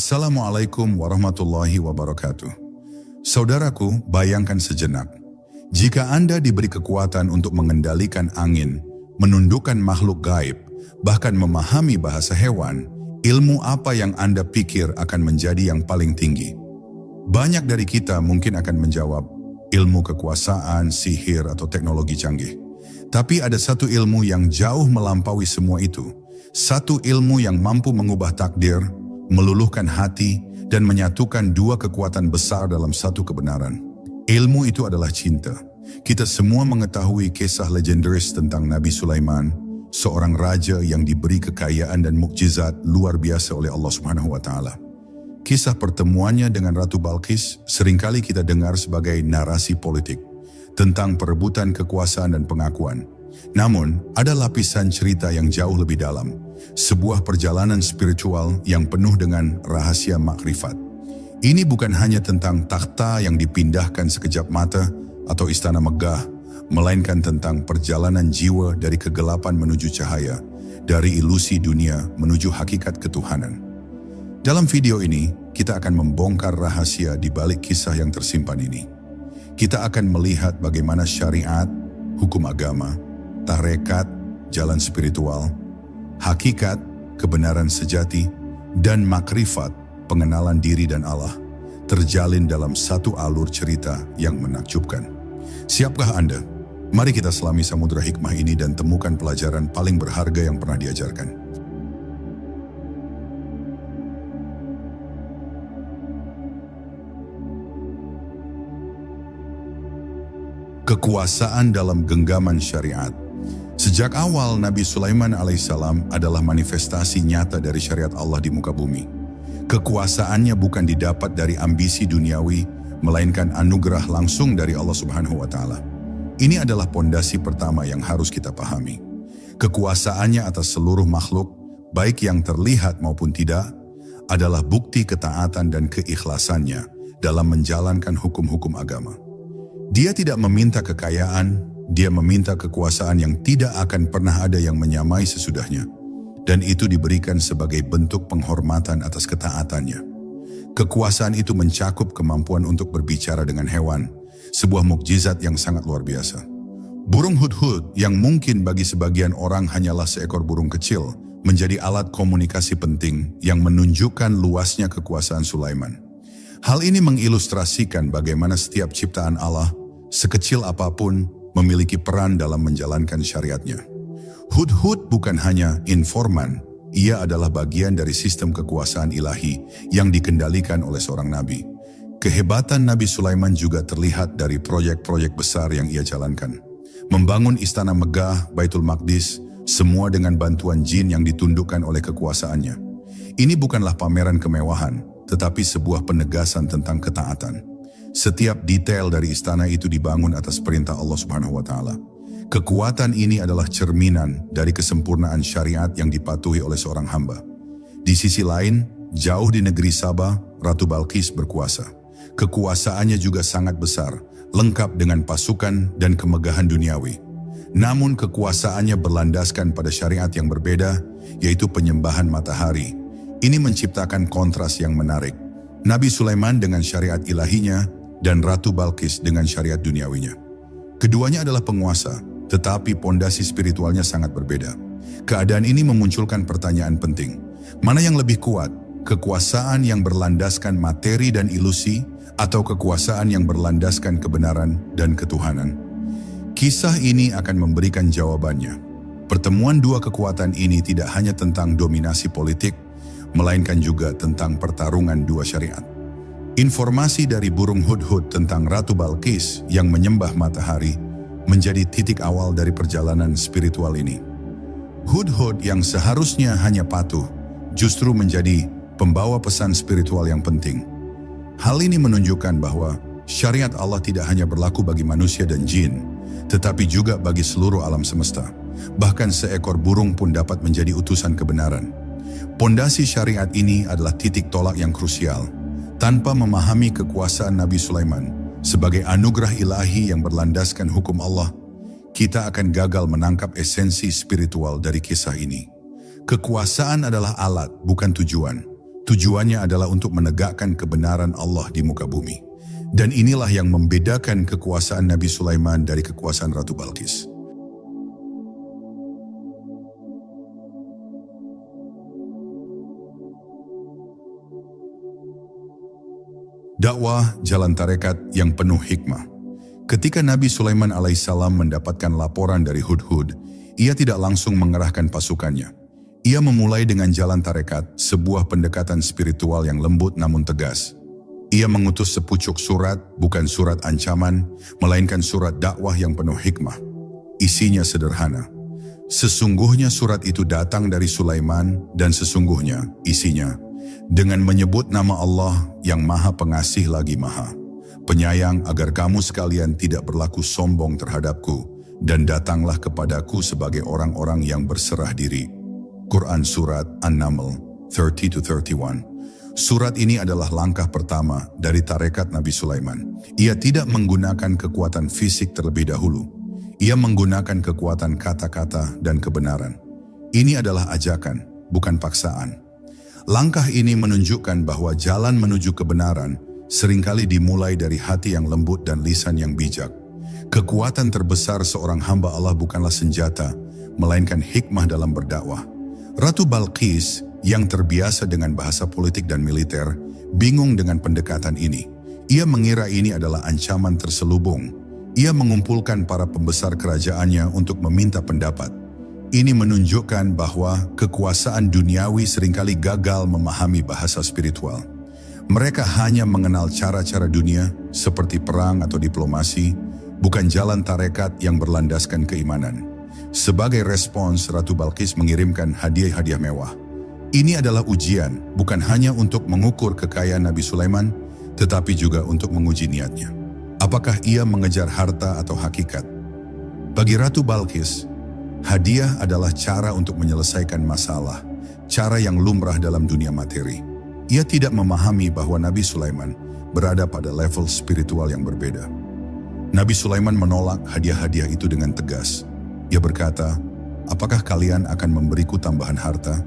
Assalamualaikum warahmatullahi wabarakatuh. Saudaraku, bayangkan sejenak. Jika Anda diberi kekuatan untuk mengendalikan angin, menundukkan makhluk gaib, bahkan memahami bahasa hewan, ilmu apa yang Anda pikir akan menjadi yang paling tinggi? Banyak dari kita mungkin akan menjawab, ilmu kekuasaan, sihir, atau teknologi canggih. Tapi ada satu ilmu yang jauh melampaui semua itu. Satu ilmu yang mampu mengubah takdir, meluluhkan hati, dan menyatukan dua kekuatan besar dalam satu kebenaran. Ilmu itu adalah cinta. Kita semua mengetahui kisah legendaris tentang Nabi Sulaiman, seorang raja yang diberi kekayaan dan mukjizat luar biasa oleh Allah Subhanahu wa Ta'ala. Kisah pertemuannya dengan Ratu Balqis seringkali kita dengar sebagai narasi politik tentang perebutan kekuasaan dan pengakuan. Namun, ada lapisan cerita yang jauh lebih dalam, sebuah perjalanan spiritual yang penuh dengan rahasia makrifat. Ini bukan hanya tentang takhta yang dipindahkan sekejap mata atau istana megah, melainkan tentang perjalanan jiwa dari kegelapan menuju cahaya, dari ilusi dunia menuju hakikat ketuhanan. Dalam video ini, kita akan membongkar rahasia di balik kisah yang tersimpan ini. Kita akan melihat bagaimana syariat, hukum agama, tarekat, jalan spiritual, hakikat, kebenaran sejati, dan makrifat, pengenalan diri dan Allah, terjalin dalam satu alur cerita yang menakjubkan. Siapkah Anda? Mari kita selami samudera hikmah ini dan temukan pelajaran paling berharga yang pernah diajarkan. Kekuasaan dalam genggaman syariat. Sejak awal, Nabi Sulaiman alaihissalam adalah manifestasi nyata dari syariat Allah di muka bumi. Kekuasaannya bukan didapat dari ambisi duniawi, melainkan anugerah langsung dari Allah Subhanahu wa Ta'ala. Ini adalah pondasi pertama yang harus kita pahami. Kekuasaannya atas seluruh makhluk, baik yang terlihat maupun tidak, adalah bukti ketaatan dan keikhlasannya dalam menjalankan hukum-hukum agama. Dia tidak meminta kekayaan, dia meminta kekuasaan yang tidak akan pernah ada yang menyamai sesudahnya. Dan itu diberikan sebagai bentuk penghormatan atas ketaatannya. Kekuasaan itu mencakup kemampuan untuk berbicara dengan hewan, sebuah mukjizat yang sangat luar biasa. Burung hudhud yang mungkin bagi sebagian orang hanyalah seekor burung kecil, menjadi alat komunikasi penting yang menunjukkan luasnya kekuasaan Sulaiman. Hal ini mengilustrasikan bagaimana setiap ciptaan Allah, sekecil apapun, memiliki peran dalam menjalankan syariatnya. Hudhud bukan hanya informan, ia adalah bagian dari sistem kekuasaan ilahi yang dikendalikan oleh seorang nabi. Kehebatan Nabi Sulaiman juga terlihat dari proyek-proyek besar yang ia jalankan. Membangun istana megah, Baitul Maqdis, semua dengan bantuan jin yang ditundukkan oleh kekuasaannya. Ini bukanlah pameran kemewahan, tetapi sebuah penegasan tentang ketaatan. Setiap detail dari istana itu dibangun atas perintah Allah Subhanahu wa Ta'ala. Kekuatan ini adalah cerminan dari kesempurnaan syariat yang dipatuhi oleh seorang hamba. Di sisi lain, jauh di negeri Sabah, Ratu Balqis berkuasa. Kekuasaannya juga sangat besar, lengkap dengan pasukan dan kemegahan duniawi. Namun kekuasaannya berlandaskan pada syariat yang berbeda, yaitu penyembahan matahari. Ini menciptakan kontras yang menarik. Nabi Sulaiman dengan syariat ilahinya, dan Ratu Balqis dengan syariat duniawinya. Keduanya adalah penguasa, tetapi pondasi spiritualnya sangat berbeda. Keadaan ini memunculkan pertanyaan penting. Mana yang lebih kuat? Kekuasaan yang berlandaskan materi dan ilusi, atau kekuasaan yang berlandaskan kebenaran dan ketuhanan? Kisah ini akan memberikan jawabannya. Pertemuan dua kekuatan ini tidak hanya tentang dominasi politik, melainkan juga tentang pertarungan dua syariat. Informasi dari burung hudhud tentang Ratu Balqis yang menyembah matahari menjadi titik awal dari perjalanan spiritual ini. Hudhud yang seharusnya hanya patuh, justru menjadi pembawa pesan spiritual yang penting. Hal ini menunjukkan bahwa syariat Allah tidak hanya berlaku bagi manusia dan jin, tetapi juga bagi seluruh alam semesta. Bahkan seekor burung pun dapat menjadi utusan kebenaran. Pondasi syariat ini adalah titik tolak yang krusial. Tanpa memahami kekuasaan Nabi Sulaiman sebagai anugerah ilahi yang berlandaskan hukum Allah, kita akan gagal menangkap esensi spiritual dari kisah ini. Kekuasaan adalah alat, bukan tujuan. Tujuannya adalah untuk menegakkan kebenaran Allah di muka bumi. Dan inilah yang membedakan kekuasaan Nabi Sulaiman dari kekuasaan Ratu Balqis. Dakwah jalan tarekat yang penuh hikmah. Ketika Nabi Sulaiman alaihissalam mendapatkan laporan dari Hudhud, ia tidak langsung mengerahkan pasukannya. Ia memulai dengan jalan tarekat, sebuah pendekatan spiritual yang lembut namun tegas. Ia mengutus sepucuk surat, bukan surat ancaman, melainkan surat dakwah yang penuh hikmah. Isinya sederhana. Sesungguhnya surat itu datang dari Sulaiman dan sesungguhnya isinya dengan menyebut nama Allah yang Maha Pengasih lagi Maha Penyayang, agar kamu sekalian tidak berlaku sombong terhadapku dan datanglah kepadaku sebagai orang-orang yang berserah diri. Quran Surat An-Naml 30-31. Surat ini adalah langkah pertama dari tarekat Nabi Sulaiman. Ia tidak menggunakan kekuatan fisik terlebih dahulu. Ia menggunakan kekuatan kata-kata dan kebenaran. Ini adalah ajakan, bukan paksaan. Langkah ini menunjukkan bahwa jalan menuju kebenaran seringkali dimulai dari hati yang lembut dan lisan yang bijak. Kekuatan terbesar seorang hamba Allah bukanlah senjata, melainkan hikmah dalam berdakwah. Ratu Balqis yang terbiasa dengan bahasa politik dan militer, bingung dengan pendekatan ini. Ia mengira ini adalah ancaman terselubung. Ia mengumpulkan para pembesar kerajaannya untuk meminta pendapat. Ini menunjukkan bahwa kekuasaan duniawi seringkali gagal memahami bahasa spiritual. Mereka hanya mengenal cara-cara dunia seperti perang atau diplomasi, bukan jalan tarekat yang berlandaskan keimanan. Sebagai respons, Ratu Balqis mengirimkan hadiah-hadiah mewah. Ini adalah ujian, bukan hanya untuk mengukur kekayaan Nabi Sulaiman, tetapi juga untuk menguji niatnya. Apakah ia mengejar harta atau hakikat? Bagi Ratu Balqis, hadiah adalah cara untuk menyelesaikan masalah, cara yang lumrah dalam dunia materi. Ia tidak memahami bahwa Nabi Sulaiman berada pada level spiritual yang berbeda. Nabi Sulaiman menolak hadiah-hadiah itu dengan tegas. Ia berkata, apakah kalian akan memberiku tambahan harta?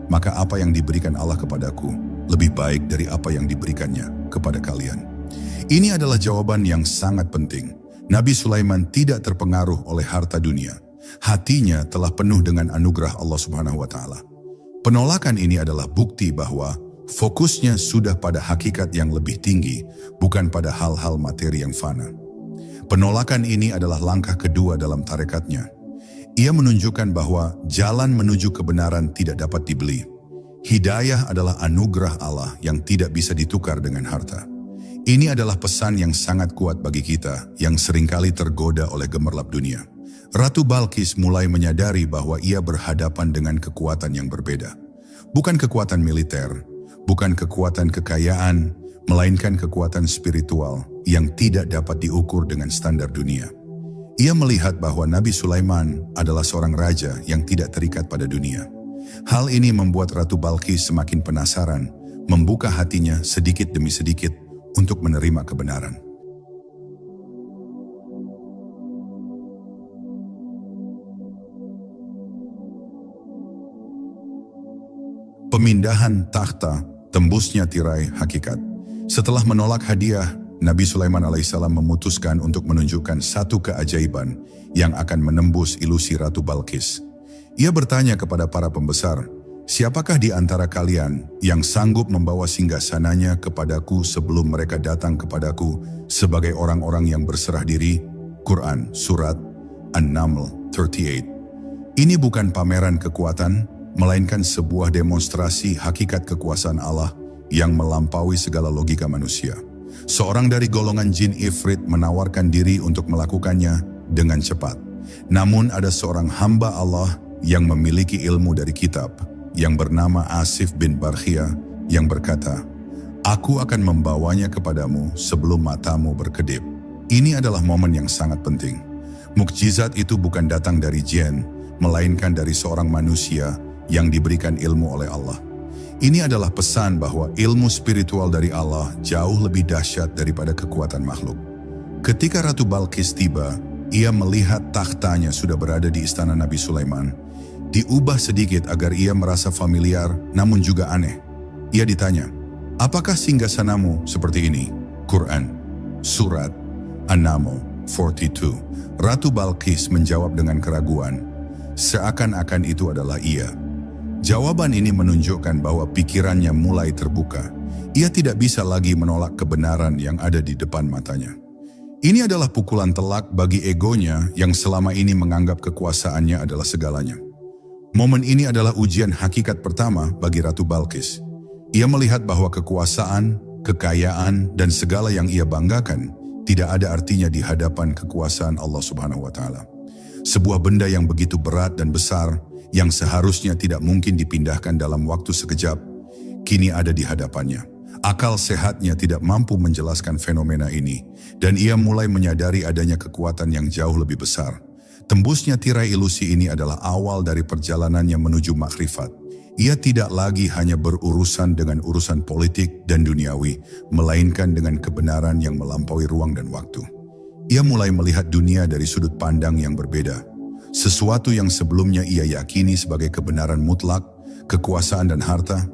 Maka apa yang diberikan Allah kepadaku lebih baik dari apa yang diberikannya kepada kalian. Ini adalah jawaban yang sangat penting. Nabi Sulaiman tidak terpengaruh oleh harta dunia. Hatinya telah penuh dengan anugerah Allah Subhanahu wa Ta'ala. Penolakan ini adalah bukti bahwa fokusnya sudah pada hakikat yang lebih tinggi, bukan pada hal-hal materi yang fana. Penolakan ini adalah langkah kedua dalam tarekatnya. Ia menunjukkan bahwa jalan menuju kebenaran tidak dapat dibeli. Hidayah adalah anugerah Allah yang tidak bisa ditukar dengan harta. Ini adalah pesan yang sangat kuat bagi kita yang seringkali tergoda oleh gemerlap dunia. Ratu Balqis mulai menyadari bahwa ia berhadapan dengan kekuatan yang berbeda. Bukan kekuatan militer, bukan kekuatan kekayaan, melainkan kekuatan spiritual yang tidak dapat diukur dengan standar dunia. Ia melihat bahwa Nabi Sulaiman adalah seorang raja yang tidak terikat pada dunia. Hal ini membuat Ratu Balqis semakin penasaran, membuka hatinya sedikit demi sedikit untuk menerima kebenaran. Pemindahan takhta, tembusnya tirai hakikat. Setelah menolak hadiah, Nabi Sulaiman alaihissalam memutuskan untuk menunjukkan satu keajaiban yang akan menembus ilusi Ratu Balqis. Ia bertanya kepada para pembesar, siapakah di antara kalian yang sanggup membawa singgasananya kepadaku sebelum mereka datang kepadaku sebagai orang-orang yang berserah diri? Quran Surat An-Naml 38. Ini bukan pameran kekuatan, melainkan sebuah demonstrasi hakikat kekuasaan Allah yang melampaui segala logika manusia. Seorang dari golongan jin Ifrit menawarkan diri untuk melakukannya dengan cepat. Namun ada seorang hamba Allah yang memiliki ilmu dari kitab, yang bernama Asif bin Barkhia, yang berkata, aku akan membawanya kepadamu sebelum matamu berkedip. Ini adalah momen yang sangat penting. Mukjizat itu bukan datang dari jin, melainkan dari seorang manusia yang diberikan ilmu oleh Allah. Ini adalah pesan bahwa ilmu spiritual dari Allah jauh lebih dahsyat daripada kekuatan makhluk. Ketika Ratu Balqis tiba, ia melihat takhtanya sudah berada di istana Nabi Sulaiman. Diubah sedikit agar ia merasa familiar namun juga aneh. Ia ditanya, apakah singgasanamu seperti ini? Quran, Surat An-Naml 42. Ratu Balqis menjawab dengan keraguan, seakan-akan itu adalah ia. Jawaban ini menunjukkan bahwa pikirannya mulai terbuka. Ia tidak bisa lagi menolak kebenaran yang ada di depan matanya. Ini adalah pukulan telak bagi egonya yang selama ini menganggap kekuasaannya adalah segalanya. Momen ini adalah ujian hakikat pertama bagi Ratu Balqis. Ia melihat bahwa kekuasaan, kekayaan, dan segala yang ia banggakan tidak ada artinya di hadapan kekuasaan Allah Subhanahu wa Ta'ala. Sebuah benda yang begitu berat dan besar, yang seharusnya tidak mungkin dipindahkan dalam waktu sekejap, kini ada di hadapannya. Akal sehatnya tidak mampu menjelaskan fenomena ini, dan ia mulai menyadari adanya kekuatan yang jauh lebih besar. Tembusnya tirai ilusi ini adalah awal dari perjalanannya menuju makrifat. Ia tidak lagi hanya berurusan dengan urusan politik dan duniawi, melainkan dengan kebenaran yang melampaui ruang dan waktu. Ia mulai melihat dunia dari sudut pandang yang berbeda. Sesuatu yang sebelumnya ia yakini sebagai kebenaran mutlak, kekuasaan dan harta,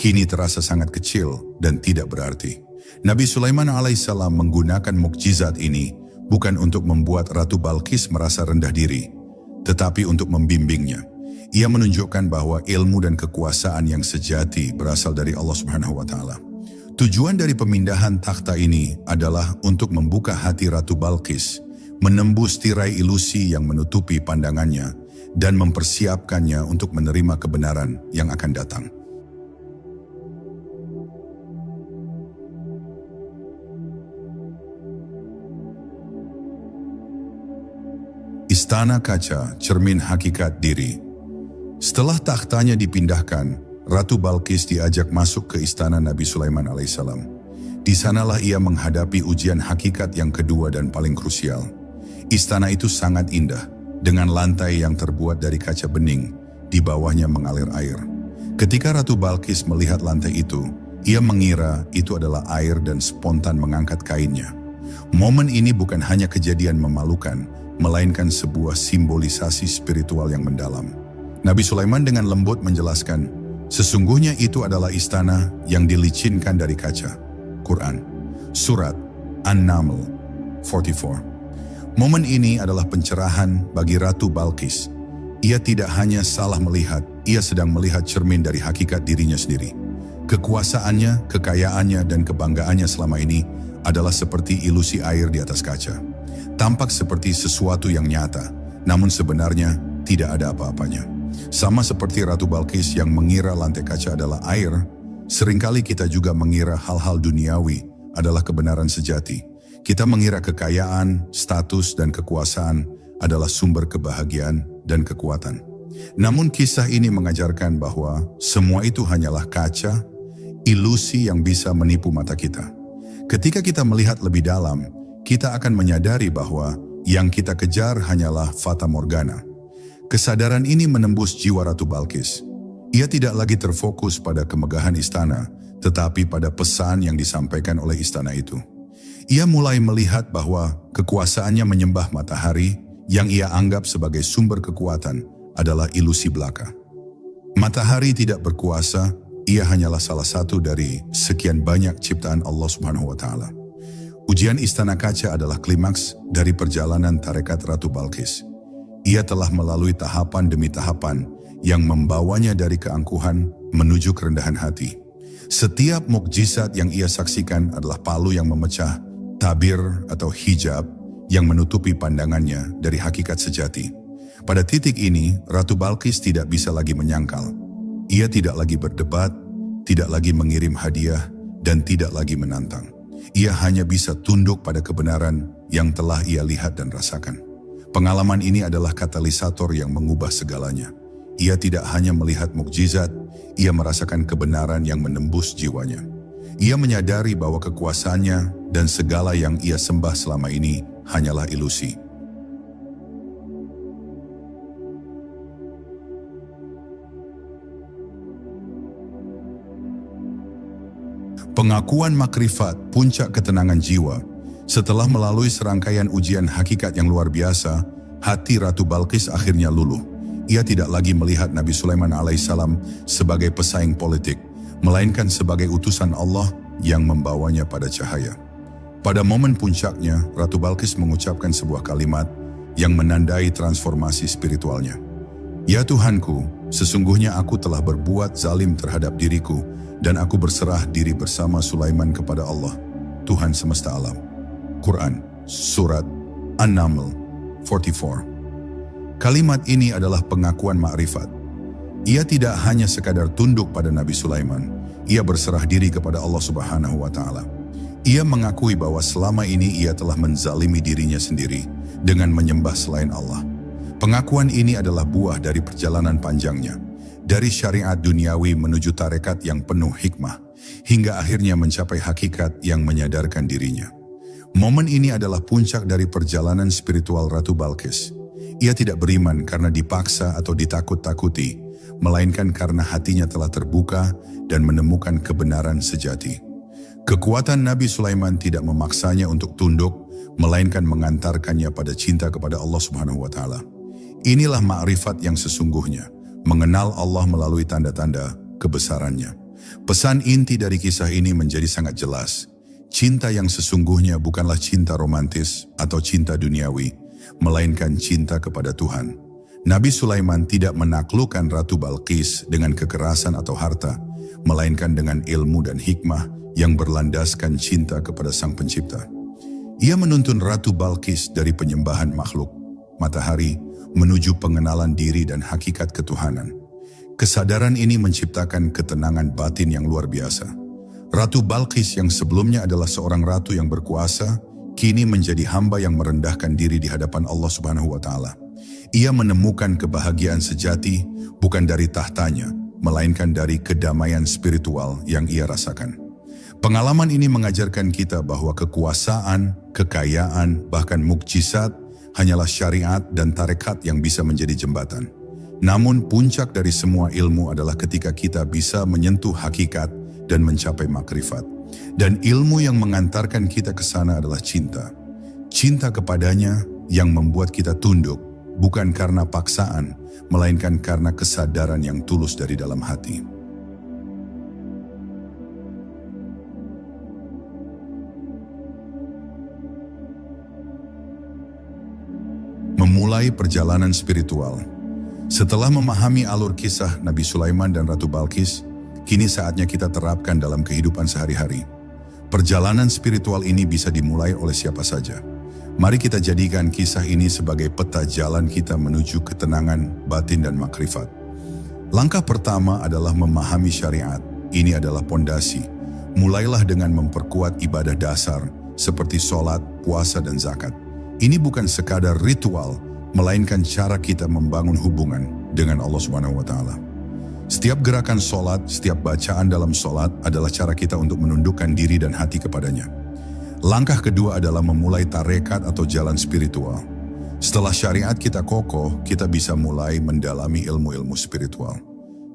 kini terasa sangat kecil dan tidak berarti. Nabi Sulaiman alaihissalam menggunakan mukjizat ini bukan untuk membuat Ratu Balqis merasa rendah diri, tetapi untuk membimbingnya. Ia menunjukkan bahwa ilmu dan kekuasaan yang sejati berasal dari Allah Subhanahu wa Ta'ala. Tujuan dari pemindahan takhta ini adalah untuk membuka hati Ratu Balqis, menembus tirai ilusi yang menutupi pandangannya, dan mempersiapkannya untuk menerima kebenaran yang akan datang. Istana kaca, cermin hakikat diri. Setelah takhtanya dipindahkan, Ratu Balqis diajak masuk ke istana Nabi Sulaiman alaihissalam. Di sanalah ia menghadapi ujian hakikat yang kedua dan paling krusial. Istana itu sangat indah, dengan lantai yang terbuat dari kaca bening, di bawahnya mengalir air. Ketika Ratu Balqis melihat lantai itu, ia mengira itu adalah air dan spontan mengangkat kainnya. Momen ini bukan hanya kejadian memalukan, melainkan sebuah simbolisasi spiritual yang mendalam. Nabi Sulaiman dengan lembut menjelaskan, sesungguhnya itu adalah istana yang dilicinkan dari kaca. Quran, Surat An-Naml 44. Momen ini adalah pencerahan bagi Ratu Balqis. Ia tidak hanya salah melihat, ia sedang melihat cermin dari hakikat dirinya sendiri. Kekuasaannya, kekayaannya, dan kebanggaannya selama ini adalah seperti ilusi air di atas kaca. Tampak seperti sesuatu yang nyata, namun sebenarnya tidak ada apa-apanya. Sama seperti Ratu Balqis yang mengira lantai kaca adalah air, seringkali kita juga mengira hal-hal duniawi adalah kebenaran sejati. Kita mengira kekayaan, status, dan kekuasaan adalah sumber kebahagiaan dan kekuatan. Namun kisah ini mengajarkan bahwa semua itu hanyalah kaca, ilusi yang bisa menipu mata kita. Ketika kita melihat lebih dalam, kita akan menyadari bahwa yang kita kejar hanyalah fata morgana. Kesadaran ini menembus jiwa Ratu Balqis. Ia tidak lagi terfokus pada kemegahan istana, tetapi pada pesan yang disampaikan oleh istana itu. Ia mulai melihat bahwa kekuasaannya menyembah matahari yang ia anggap sebagai sumber kekuatan adalah ilusi belaka. Matahari tidak berkuasa, ia hanyalah salah satu dari sekian banyak ciptaan Allah Subhanahu wa Ta'ala. Ujian istana kaca adalah klimaks dari perjalanan tarekat Ratu Balqis. Ia telah melalui tahapan demi tahapan yang membawanya dari keangkuhan menuju kerendahan hati. Setiap mukjizat yang ia saksikan adalah palu yang memecah tabir atau hijab yang menutupi pandangannya dari hakikat sejati. Pada titik ini, Ratu Balqis tidak bisa lagi menyangkal. Ia tidak lagi berdebat, tidak lagi mengirim hadiah, dan tidak lagi menantang. Ia hanya bisa tunduk pada kebenaran yang telah ia lihat dan rasakan. Pengalaman ini adalah katalisator yang mengubah segalanya. Ia tidak hanya melihat mukjizat, ia merasakan kebenaran yang menembus jiwanya. Ia menyadari bahwa kekuasaannya dan segala yang ia sembah selama ini hanyalah ilusi. Pengakuan makrifat, puncak ketenangan jiwa. Setelah melalui serangkaian ujian hakikat yang luar biasa, hati Ratu Balqis akhirnya luluh. Ia tidak lagi melihat Nabi Sulaiman alaihissalam sebagai pesaing politik, melainkan sebagai utusan Allah yang membawanya pada cahaya. Pada momen puncaknya, Ratu Balqis mengucapkan sebuah kalimat yang menandai transformasi spiritualnya. Ya Tuhanku, sesungguhnya aku telah berbuat zalim terhadap diriku dan aku berserah diri bersama Sulaiman kepada Allah, Tuhan semesta alam. Quran, Surat An-Naml 44. Kalimat ini adalah pengakuan makrifat. Ia tidak hanya sekadar tunduk pada Nabi Sulaiman, ia berserah diri kepada Allah Subhanahu wa Ta'ala. Ia mengakui bahwa selama ini ia telah menzalimi dirinya sendiri dengan menyembah selain Allah. Pengakuan ini adalah buah dari perjalanan panjangnya, dari syariat duniawi menuju tarekat yang penuh hikmah, hingga akhirnya mencapai hakikat yang menyadarkan dirinya. Momen ini adalah puncak dari perjalanan spiritual Ratu Balqis. Ia tidak beriman karena dipaksa atau ditakut-takuti, melainkan karena hatinya telah terbuka dan menemukan kebenaran sejati. Kekuatan Nabi Sulaiman tidak memaksanya untuk tunduk, melainkan mengantarkannya pada cinta kepada Allah Subhanahu wa Ta'ala. Inilah makrifat yang sesungguhnya, mengenal Allah melalui tanda-tanda kebesarannya. Pesan inti dari kisah ini menjadi sangat jelas. Cinta yang sesungguhnya bukanlah cinta romantis atau cinta duniawi, melainkan cinta kepada Tuhan. Nabi Sulaiman tidak menaklukkan Ratu Balqis dengan kekerasan atau harta, melainkan dengan ilmu dan hikmah yang berlandaskan cinta kepada Sang Pencipta. Ia menuntun Ratu Balqis dari penyembahan makhluk, matahari, menuju pengenalan diri dan hakikat ketuhanan. Kesadaran ini menciptakan ketenangan batin yang luar biasa. Ratu Balqis yang sebelumnya adalah seorang ratu yang berkuasa, kini menjadi hamba yang merendahkan diri di hadapan Allah Subhanahu wa Ta'ala. Ia menemukan kebahagiaan sejati bukan dari tahtanya, melainkan dari kedamaian spiritual yang ia rasakan. Pengalaman ini mengajarkan kita bahwa kekuasaan, kekayaan, bahkan mukjizat hanyalah syariat dan tarekat yang bisa menjadi jembatan. Namun puncak dari semua ilmu adalah ketika kita bisa menyentuh hakikat dan mencapai makrifat. Dan ilmu yang mengantarkan kita ke sana adalah cinta. Cinta kepadanya yang membuat kita tunduk, bukan karena paksaan, melainkan karena kesadaran yang tulus dari dalam hati. Memulai perjalanan spiritual. Setelah memahami alur kisah Nabi Sulaiman dan Ratu Balqis, kini saatnya kita terapkan dalam kehidupan sehari-hari. Perjalanan spiritual ini bisa dimulai oleh siapa saja. Mari kita jadikan kisah ini sebagai peta jalan kita menuju ketenangan batin dan makrifat. Langkah pertama adalah memahami syariat. Ini adalah pondasi. Mulailah dengan memperkuat ibadah dasar seperti sholat, puasa, dan zakat. Ini bukan sekadar ritual, melainkan cara kita membangun hubungan dengan Allah Subhanahu wa Ta'ala. Setiap gerakan sholat, setiap bacaan dalam sholat adalah cara kita untuk menundukkan diri dan hati kepadanya. Langkah kedua adalah memulai tarekat atau jalan spiritual. Setelah syariat kita kokoh, kita bisa mulai mendalami ilmu-ilmu spiritual.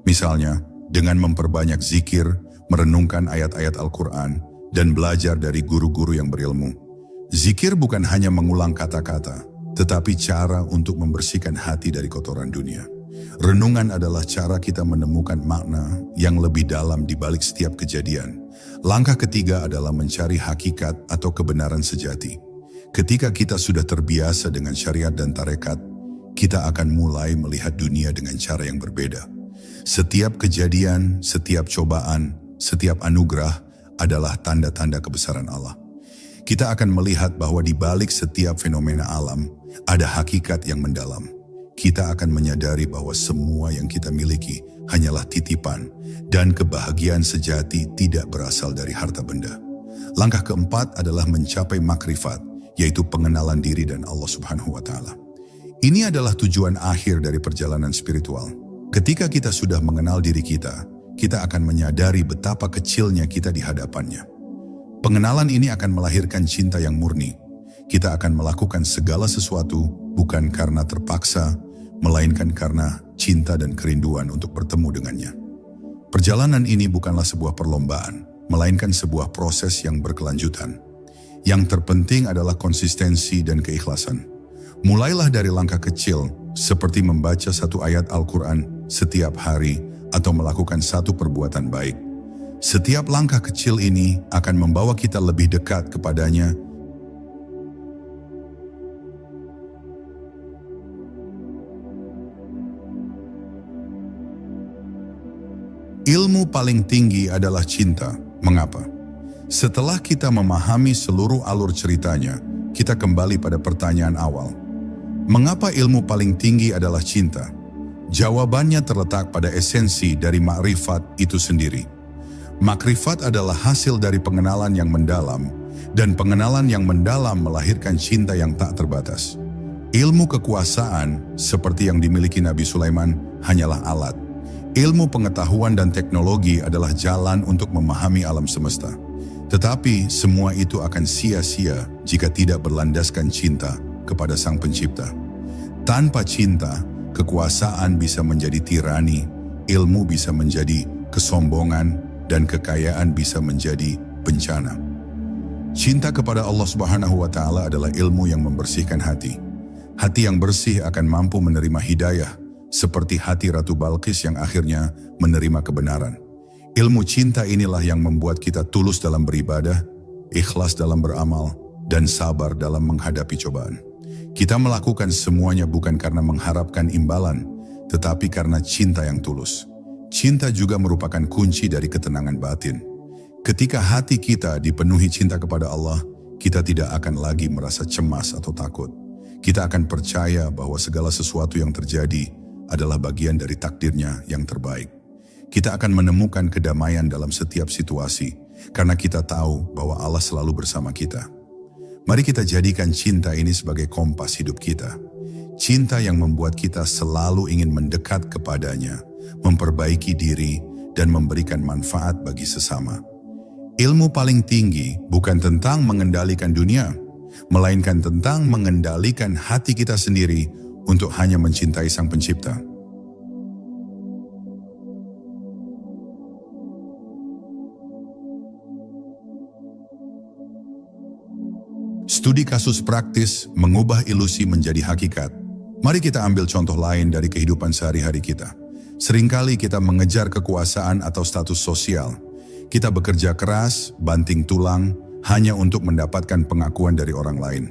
Misalnya, dengan memperbanyak zikir, merenungkan ayat-ayat Al-Quran, dan belajar dari guru-guru yang berilmu. Zikir bukan hanya mengulang kata-kata, tetapi cara untuk membersihkan hati dari kotoran dunia. Renungan adalah cara kita menemukan makna yang lebih dalam di balik setiap kejadian. Langkah ketiga adalah mencari hakikat atau kebenaran sejati. Ketika kita sudah terbiasa dengan syariat dan tarekat, kita akan mulai melihat dunia dengan cara yang berbeda. Setiap kejadian, setiap cobaan, setiap anugerah adalah tanda-tanda kebesaran Allah. Kita akan melihat bahwa di balik setiap fenomena alam, ada hakikat yang mendalam. Kita akan menyadari bahwa semua yang kita miliki hanyalah titipan, dan kebahagiaan sejati tidak berasal dari harta benda. Langkah keempat adalah mencapai makrifat, yaitu pengenalan diri dan Allah Subhanahu wa Ta'ala. Ini adalah tujuan akhir dari perjalanan spiritual. Ketika kita sudah mengenal diri kita akan menyadari betapa kecilnya kita di hadapannya. Pengenalan ini akan melahirkan cinta yang murni. Kita akan melakukan segala sesuatu bukan karena terpaksa, melainkan karena cinta dan kerinduan untuk bertemu dengannya. Perjalanan ini bukanlah sebuah perlombaan, melainkan sebuah proses yang berkelanjutan. Yang terpenting adalah konsistensi dan keikhlasan. Mulailah dari langkah kecil, seperti membaca satu ayat Al-Quran setiap hari atau melakukan satu perbuatan baik. Setiap langkah kecil ini akan membawa kita lebih dekat kepadanya. Ilmu paling tinggi adalah cinta. Mengapa? Setelah kita memahami seluruh alur ceritanya, kita kembali pada pertanyaan awal. Mengapa ilmu paling tinggi adalah cinta? Jawabannya terletak pada esensi dari makrifat itu sendiri. Makrifat adalah hasil dari pengenalan yang mendalam, dan pengenalan yang mendalam melahirkan cinta yang tak terbatas. Ilmu kekuasaan, seperti yang dimiliki Nabi Sulaiman, hanyalah alat. Ilmu pengetahuan dan teknologi adalah jalan untuk memahami alam semesta. Tetapi semua itu akan sia-sia jika tidak berlandaskan cinta kepada Sang Pencipta. Tanpa cinta, kekuasaan bisa menjadi tirani, ilmu bisa menjadi kesombongan, dan kekayaan bisa menjadi bencana. Cinta kepada Allah Subhanahu wa Ta'ala adalah ilmu yang membersihkan hati. Hati yang bersih akan mampu menerima hidayah, seperti hati Ratu Balqis yang akhirnya menerima kebenaran. Ilmu cinta inilah yang membuat kita tulus dalam beribadah, ikhlas dalam beramal, dan sabar dalam menghadapi cobaan. Kita melakukan semuanya bukan karena mengharapkan imbalan, tetapi karena cinta yang tulus. Cinta juga merupakan kunci dari ketenangan batin. Ketika hati kita dipenuhi cinta kepada Allah, kita tidak akan lagi merasa cemas atau takut. Kita akan percaya bahwa segala sesuatu yang terjadi adalah bagian dari takdirnya yang terbaik. Kita akan menemukan kedamaian dalam setiap situasi, karena kita tahu bahwa Allah selalu bersama kita. Mari kita jadikan cinta ini sebagai kompas hidup kita. Cinta yang membuat kita selalu ingin mendekat kepadanya, memperbaiki diri, dan memberikan manfaat bagi sesama. Ilmu paling tinggi bukan tentang mengendalikan dunia, melainkan tentang mengendalikan hati kita sendiri untuk hanya mencintai Sang Pencipta. Studi kasus praktis mengubah ilusi menjadi hakikat. Mari kita ambil contoh lain dari kehidupan sehari-hari kita. Seringkali kita mengejar kekuasaan atau status sosial. Kita bekerja keras, banting tulang, hanya untuk mendapatkan pengakuan dari orang lain.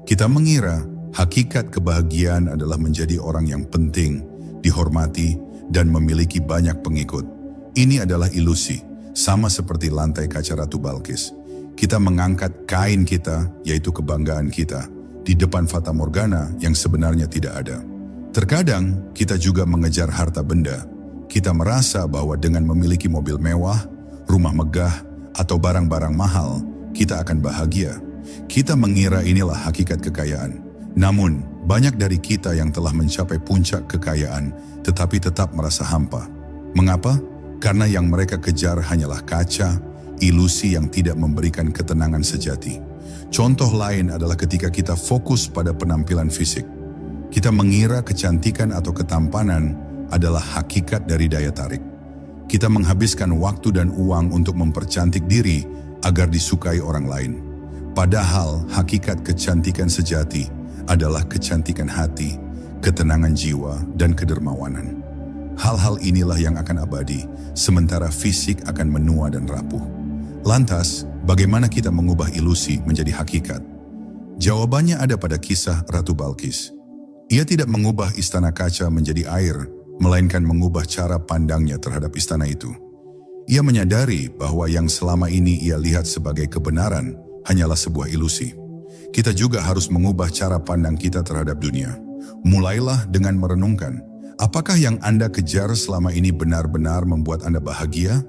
Kita mengira hakikat kebahagiaan adalah menjadi orang yang penting, dihormati, dan memiliki banyak pengikut. Ini adalah ilusi, sama seperti lantai kaca Ratu Balqis. Kita mengangkat kain kita, yaitu kebanggaan kita, di depan fata morgana yang sebenarnya tidak ada. Terkadang kita juga mengejar harta benda. Kita merasa bahwa dengan memiliki mobil mewah, rumah megah, atau barang-barang mahal, kita akan bahagia. Kita mengira inilah hakikat kekayaan. Namun, banyak dari kita yang telah mencapai puncak kekayaan, tetapi tetap merasa hampa. Mengapa? Karena yang mereka kejar hanyalah kaca, ilusi yang tidak memberikan ketenangan sejati. Contoh lain adalah ketika kita fokus pada penampilan fisik. Kita mengira kecantikan atau ketampanan adalah hakikat dari daya tarik. Kita menghabiskan waktu dan uang untuk mempercantik diri agar disukai orang lain. Padahal hakikat kecantikan sejati adalah kecantikan hati, ketenangan jiwa, dan kedermawanan. Hal-hal inilah yang akan abadi, sementara fisik akan menua dan rapuh. Lantas, bagaimana kita mengubah ilusi menjadi hakikat? Jawabannya ada pada kisah Ratu Balqis. Ia tidak mengubah istana kaca menjadi air, melainkan mengubah cara pandangnya terhadap istana itu. Ia menyadari bahwa yang selama ini ia lihat sebagai kebenaran hanyalah sebuah ilusi. Kita juga harus mengubah cara pandang kita terhadap dunia. Mulailah dengan merenungkan, apakah yang Anda kejar selama ini benar-benar membuat Anda bahagia?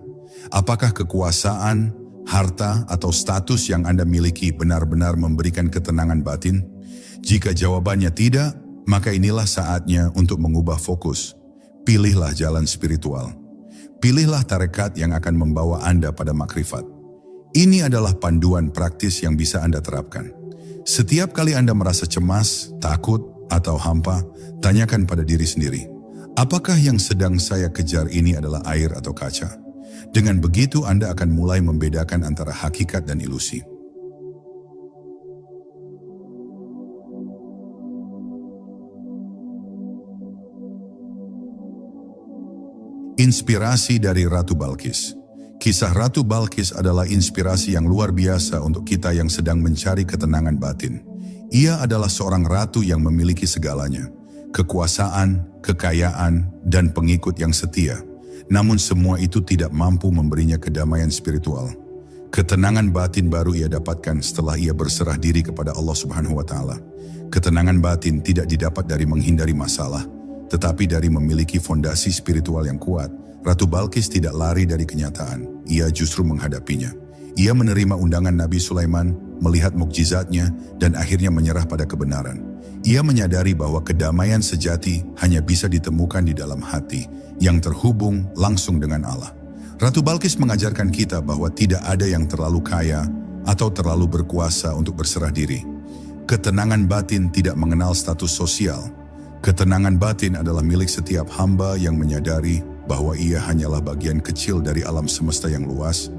Apakah kekuasaan, harta, atau status yang Anda miliki benar-benar memberikan ketenangan batin? Jika jawabannya tidak, maka inilah saatnya untuk mengubah fokus. Pilihlah jalan spiritual. Pilihlah tarekat yang akan membawa Anda pada makrifat. Ini adalah panduan praktis yang bisa Anda terapkan. Setiap kali Anda merasa cemas, takut, atau hampa, tanyakan pada diri sendiri, apakah yang sedang saya kejar ini adalah air atau kaca? Dengan begitu Anda akan mulai membedakan antara hakikat dan ilusi. Inspirasi dari Ratu Balqis. Kisah Ratu Balqis adalah inspirasi yang luar biasa untuk kita yang sedang mencari ketenangan batin. Ia adalah seorang ratu yang memiliki segalanya, kekuasaan, kekayaan, dan pengikut yang setia. Namun semua itu tidak mampu memberinya kedamaian spiritual. Ketenangan batin baru ia dapatkan setelah ia berserah diri kepada Allah Subhanahu wa Ta'ala. Ketenangan batin tidak didapat dari menghindari masalah, tetapi dari memiliki fondasi spiritual yang kuat. Ratu Balqis tidak lari dari kenyataan, ia justru menghadapinya. Ia menerima undangan Nabi Sulaiman, melihat mukjizatnya, dan akhirnya menyerah pada kebenaran. Ia menyadari bahwa kedamaian sejati hanya bisa ditemukan di dalam hati, yang terhubung langsung dengan Allah. Ratu Balqis mengajarkan kita bahwa tidak ada yang terlalu kaya atau terlalu berkuasa untuk berserah diri. Ketenangan batin tidak mengenal status sosial. Ketenangan batin adalah milik setiap hamba yang menyadari bahwa ia hanyalah bagian kecil dari alam semesta yang luas,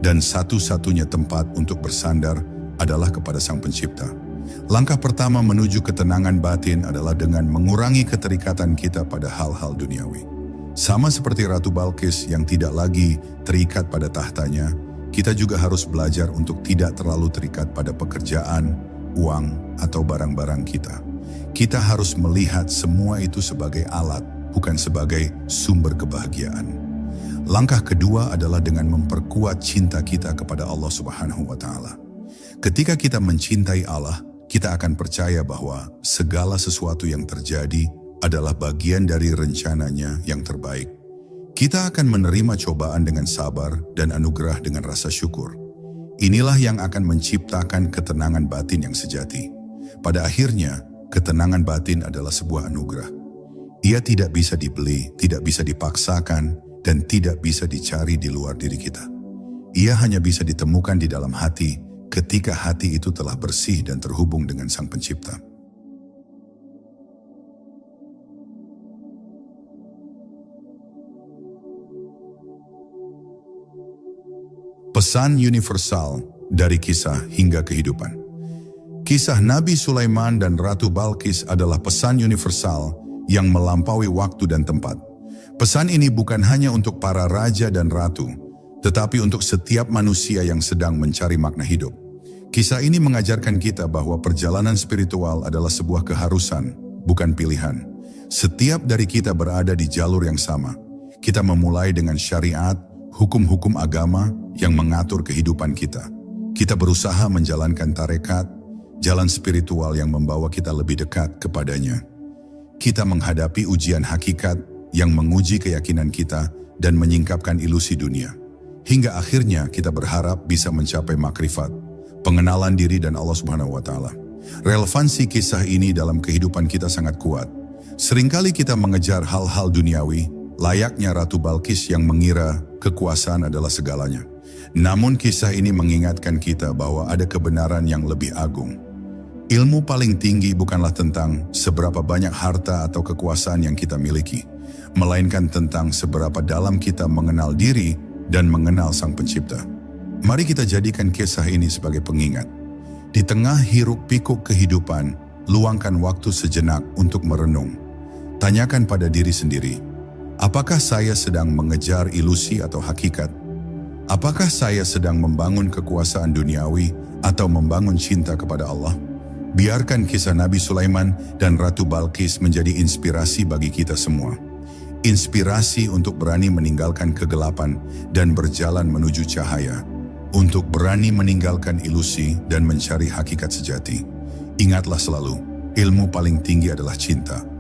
dan satu-satunya tempat untuk bersandar adalah kepada Sang Pencipta. Langkah pertama menuju ketenangan batin adalah dengan mengurangi keterikatan kita pada hal-hal duniawi. Sama seperti Ratu Balqis yang tidak lagi terikat pada tahtanya, kita juga harus belajar untuk tidak terlalu terikat pada pekerjaan, uang, atau barang-barang kita. Kita harus melihat semua itu sebagai alat, bukan sebagai sumber kebahagiaan. Langkah kedua adalah dengan memperkuat cinta kita kepada Allah Subhanahu wa Ta'ala. Ketika kita mencintai Allah, kita akan percaya bahwa segala sesuatu yang terjadi adalah bagian dari rencananya yang terbaik. Kita akan menerima cobaan dengan sabar dan anugerah dengan rasa syukur. Inilah yang akan menciptakan ketenangan batin yang sejati. Pada akhirnya, ketenangan batin adalah sebuah anugerah. Ia tidak bisa dibeli, tidak bisa dipaksakan, dan tidak bisa dicari di luar diri kita. Ia hanya bisa ditemukan di dalam hati ketika hati itu telah bersih dan terhubung dengan Sang Pencipta. Pesan universal dari kisah hingga kehidupan. Kisah Nabi Sulaiman dan Ratu Balqis adalah pesan universal yang melampaui waktu dan tempat. Pesan ini bukan hanya untuk para raja dan ratu, tetapi untuk setiap manusia yang sedang mencari makna hidup. Kisah ini mengajarkan kita bahwa perjalanan spiritual adalah sebuah keharusan, bukan pilihan. Setiap dari kita berada di jalur yang sama. Kita memulai dengan syariat, hukum-hukum agama yang mengatur kehidupan kita. Kita berusaha menjalankan tarekat, jalan spiritual yang membawa kita lebih dekat kepadanya. Kita menghadapi ujian hakikat yang menguji keyakinan kita dan menyingkapkan ilusi dunia. Hingga akhirnya kita berharap bisa mencapai makrifat, pengenalan diri dan Allah Subhanahu wa Ta'ala. Relevansi kisah ini dalam kehidupan kita sangat kuat. Seringkali kita mengejar hal-hal duniawi, layaknya Ratu Balqis yang mengira kekuasaan adalah segalanya. Namun kisah ini mengingatkan kita bahwa ada kebenaran yang lebih agung. Ilmu paling tinggi bukanlah tentang seberapa banyak harta atau kekuasaan yang kita miliki, melainkan tentang seberapa dalam kita mengenal diri dan mengenal Sang Pencipta. Mari kita jadikan kisah ini sebagai pengingat. Di tengah hiruk-pikuk kehidupan, luangkan waktu sejenak untuk merenung. Tanyakan pada diri sendiri, apakah saya sedang mengejar ilusi atau hakikat? Apakah saya sedang membangun kekuasaan duniawi atau membangun cinta kepada Allah? Biarkan kisah Nabi Sulaiman dan Ratu Balqis menjadi inspirasi bagi kita semua. Inspirasi untuk berani meninggalkan kegelapan dan berjalan menuju cahaya. Untuk berani meninggalkan ilusi dan mencari hakikat sejati. Ingatlah selalu, ilmu paling tinggi adalah cinta.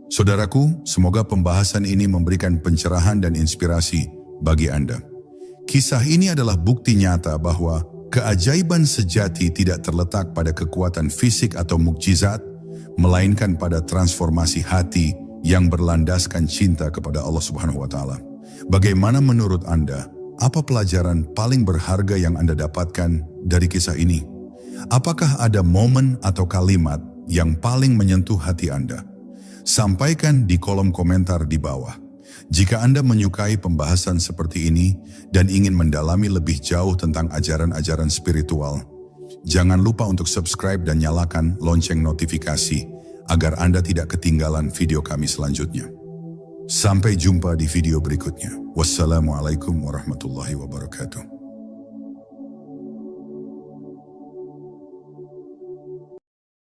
Saudaraku, semoga pembahasan ini memberikan pencerahan dan inspirasi bagi Anda. Kisah ini adalah bukti nyata bahwa keajaiban sejati tidak terletak pada kekuatan fisik atau mukjizat, melainkan pada transformasi hati yang berlandaskan cinta kepada Allah Subhanahu wa Ta'ala. Bagaimana menurut Anda? Apa pelajaran paling berharga yang Anda dapatkan dari kisah ini? Apakah ada momen atau kalimat yang paling menyentuh hati Anda? Sampaikan di kolom komentar di bawah. Jika Anda menyukai pembahasan seperti ini dan ingin mendalami lebih jauh tentang ajaran-ajaran spiritual, Jangan lupa untuk subscribe dan nyalakan lonceng notifikasi agar Anda tidak ketinggalan video kami selanjutnya. Sampai jumpa di video berikutnya. Wassalamualaikum warahmatullahi wabarakatuh.